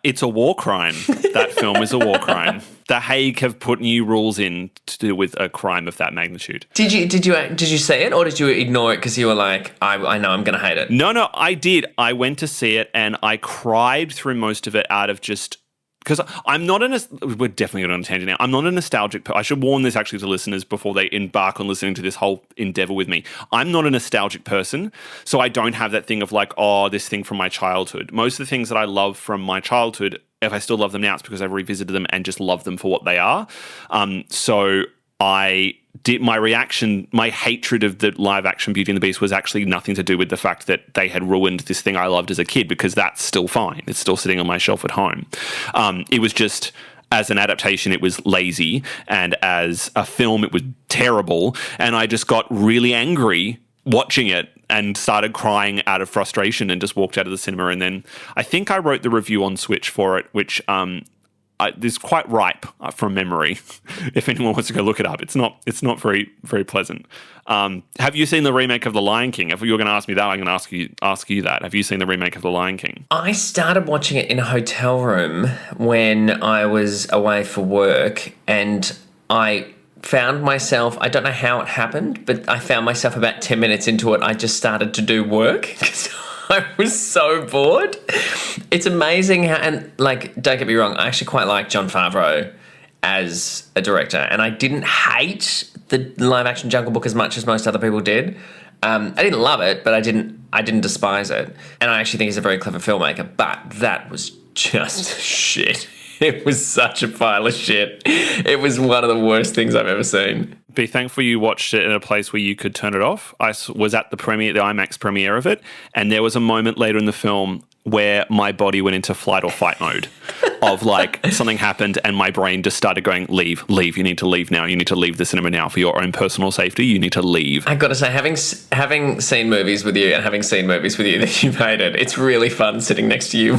It's a war crime. That film is a war crime. The Hague have put new rules in to do with a crime of that magnitude. Did you say it, or did you ignore it because you were like, I know I'm going to hate it? No, I did. I went to see it and I cried through most of it out of just... Because I'm not we're definitely going on a tangent now. I'm not a nostalgic I should warn this actually to listeners before they embark on listening to this whole endeavor with me. I'm not a nostalgic person, so I don't have that thing of this thing from my childhood. Most of the things that I love from my childhood, if I still love them now, it's because I've revisited them and just love them for what they are. So I did my reaction, my hatred of the live action Beauty and the Beast was actually nothing to do with the fact that they had ruined this thing I loved as a kid, because that's still fine. It's still sitting on my shelf at home. It was just, as an adaptation, it was lazy, and as a film, it was terrible. And I just got really angry watching it and started crying out of frustration and just walked out of the cinema. And then I think I wrote the review on Switch for it, which is quite ripe from memory. If anyone wants to go look it up, it's not very, very pleasant. Have you seen the remake of The Lion King? If you're going to ask me that, I'm going to ask you that. Have you seen the remake of The Lion King? I started watching it in a hotel room when I was away for work, and I found myself, I don't know how it happened, but I found myself about 10 minutes into it, I just started to do work because I was so bored. It's amazing how, and don't get me wrong, I actually quite like Jon Favreau as a director, and I didn't hate the live action Jungle Book as much as most other people did. I didn't love it, but I didn't despise it. And I actually think he's a very clever filmmaker, but that was just shit. It was such a pile of shit. It was one of the worst things I've ever seen. Be thankful you watched it in a place where you could turn it off. I was at the IMAX premiere of it, and there was a moment later in the film where my body went into flight or fight mode of something happened and my brain just started going, leave, you need to leave now. You need to leave the cinema now for your own personal safety. You need to leave. I got to say, having seen movies with you and having seen movies with you that you've hated, it's really fun sitting next to you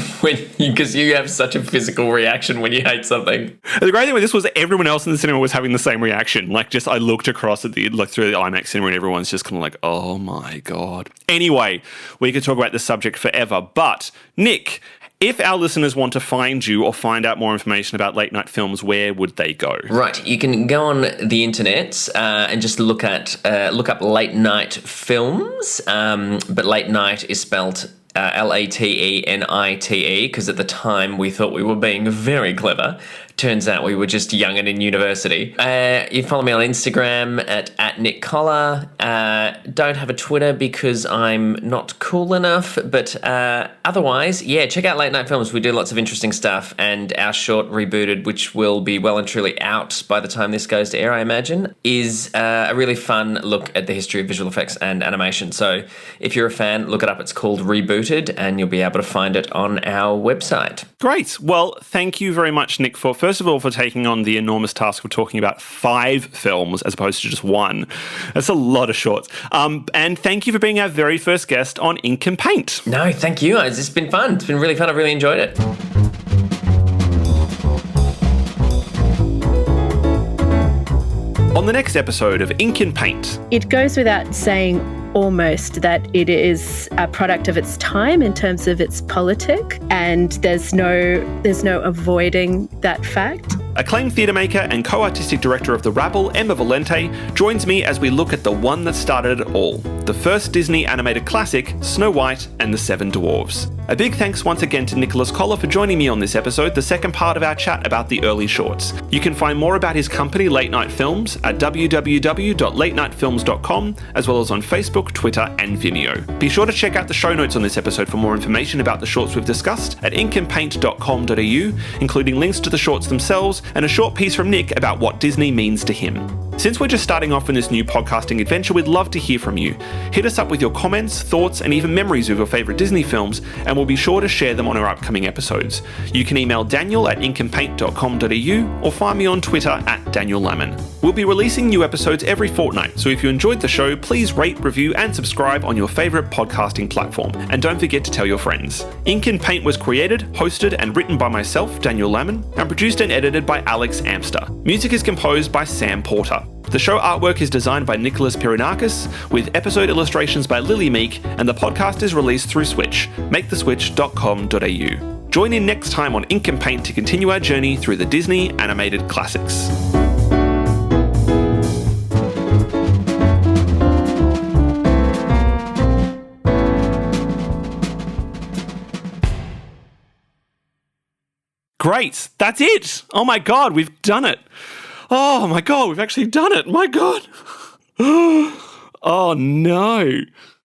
because you have such a physical reaction when you hate something. The great thing with this was everyone else in the cinema was having the same reaction. I looked across at through the IMAX cinema and everyone's just kind of like, oh my God. Anyway, we could talk about this subject forever, but Nick, If our listeners want to find you or find out more information about late night films, where would they go? Right, you can go on the internet and just look up late night films, but late night is spelled Latenite, because at the time we thought we were being very clever. Turns out we were just young and in university. You follow me on Instagram at Nick Colla. Don't have a Twitter because I'm not cool enough, but otherwise, yeah, check out Late Night Films. We do lots of interesting stuff, and our short Rebooted, which will be well and truly out by the time this goes to air, I imagine, is a really fun look at the history of visual effects and animation. So if you're a fan, look it up. It's called Rebooted, and you'll be able to find it on our website. Great. Well, thank you very much, Nick, first of all, for taking on the enormous task of talking about 5 films as opposed to just 1. That's a lot of shorts. And thank you for being our very first guest on Ink and Paint. No, thank you. It's been fun. It's been really fun. I've really enjoyed it. On the next episode of Ink and Paint. It goes without saying almost that it is a product of its time in terms of its politic, and there's no avoiding that fact. Acclaimed theatre maker and co-artistic director of The Rabble, Emma Valente, joins me as we look at the one that started it all, the first Disney animated classic, Snow White and the Seven Dwarfs. A big thanks once again to Nicholas Colla for joining me on this episode, the second part of our chat about the early shorts. You can find more about his company, Late Night Films, at www.latenightfilms.com, as well as on Facebook, Twitter and Vimeo. Be sure to check out the show notes on this episode for more information about the shorts we've discussed at inkandpaint.com.au, including links to the shorts themselves and a short piece from Nick about what Disney means to him. Since we're just starting off in this new podcasting adventure, we'd love to hear from you. Hit us up with your comments, thoughts, and even memories of your favourite Disney films, and we'll be sure to share them on our upcoming episodes. You can email Daniel at inkandpaint.com.au or find me on Twitter at Daniel Lamon. We'll be releasing new episodes every fortnight, so if you enjoyed the show, please rate, review, and subscribe on your favourite podcasting platform. And don't forget to tell your friends. Ink and Paint was created, hosted, and written by myself, Daniel Lamon, and produced and edited by Alex Amster. Music is composed by Sam Porter. The show artwork is designed by Nicholas Pirinakis, with episode illustrations by Lily Meek, and the podcast is released through Switch, maketheswitch.com.au. Join in next time on Ink and Paint to continue our journey through the Disney animated classics. Great, that's it. Oh my God, we've done it. Oh my God, we've actually done it. My God. Oh no.